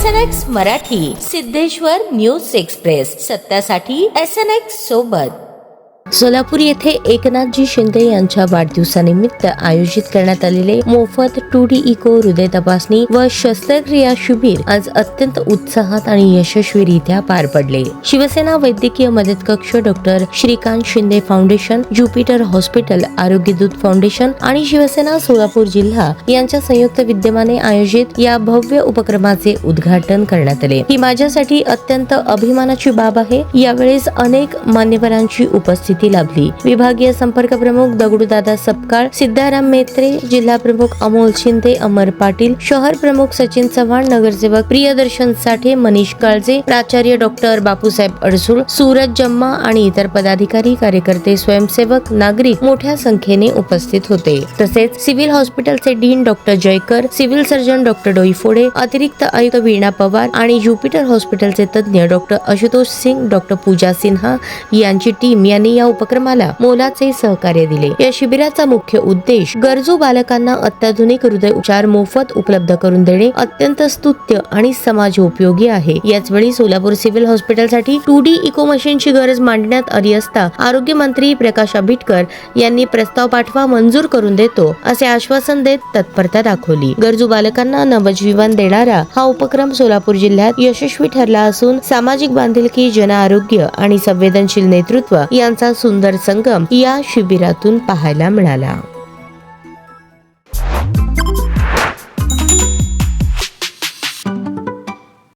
SNX Marathi, Siddheshwar news express, सत्यासाठी SNX सोबत। सोलापूर येथे एकनाथजी शिंदे यांच्या वाढदिवसानिमित्त आयोजित करण्यात आलेले मोफत 2D इको हृदय तपासणी व शस्त्रक्रिया शिबिर आज अत्यंत उत्साहात आणि यशस्वीरित्या पार पडले। शिवसेना वैद्यकीय मदत कक्ष, doctor Shrikant Shinde foundation, Jupiter hospital, Arogya Doot foundation आणि शिवसेना सोलापूर जिल्हा यांच्या संयुक्त विद्यमाने आयोजित या भव्य उपक्रमाचे उद्घाटन करण्यात आले। ही माझ्यासाठी अत्यंत अभिमानाची बाब आहे। यावेळेस अनेक मान्यवरांची उपस्थिती लाभली। विभागीय संपर्क प्रमुख दगडूदादा सपकाळ, सिद्धाराम मेत्रे, जिल्हा प्रमुख अमोल शिंदे, अमर पाटील, शहर प्रमुख सचिन चव्हाण, नगरसेवक प्रियदर्शन साठे, मनीष काळजे, प्राचार्य डॉक्टर बापूसाहेब अडसूळ, सूरज जम्मा आणि इतर पदाधिकारी, कार्यकर्ते, स्वयंसेवक, नागरिक मोठ्या संख्येने उपस्थित होते। तसेच सिव्हिल हॉस्पिटलचे dean doctor Jaykar, civil surgeon doctor Doiphode, अतिरिक्त आयुक्त वीणा पवार आणि ज्युपिटर हॉस्पिटलचे तज्ञ डॉक्टर आशुतोष सिंग, डॉक्टर पूजा सिन्हा यांची टीम यांनी या उपक्रमाला मोलाचे सहकार्य दिले। या शिबिराचा मुख्य उद्देश गरजू बालकांना अत्याधुनिक हृदय उपचार मोफत उपलब्ध करून देणे अत्यंत स्तुत्य आणि समाजोपयोगी आहे। याच वेळी सोलापूर सिव्हिल हॉस्पिटलसाठी 2D इको मशीनची गरज मांडण्यात आली असता आरोग्य मंत्री प्रकाश आंबेडकर यांनी प्रस्ताव पाठवा, मंजूर करून देतो असे आश्वासन देत तत्परता दाखवली। गरजू बालकांना नवजीवन देणारा हा उपक्रम सोलापूर जिल्ह्यात यशस्वी ठरला असून सामाजिक बांधिलकी, जन आरोग्य आणि संवेदनशील नेतृत्व यांचा सुंदर संगम या शिबिरातून पाहायला मिळाला।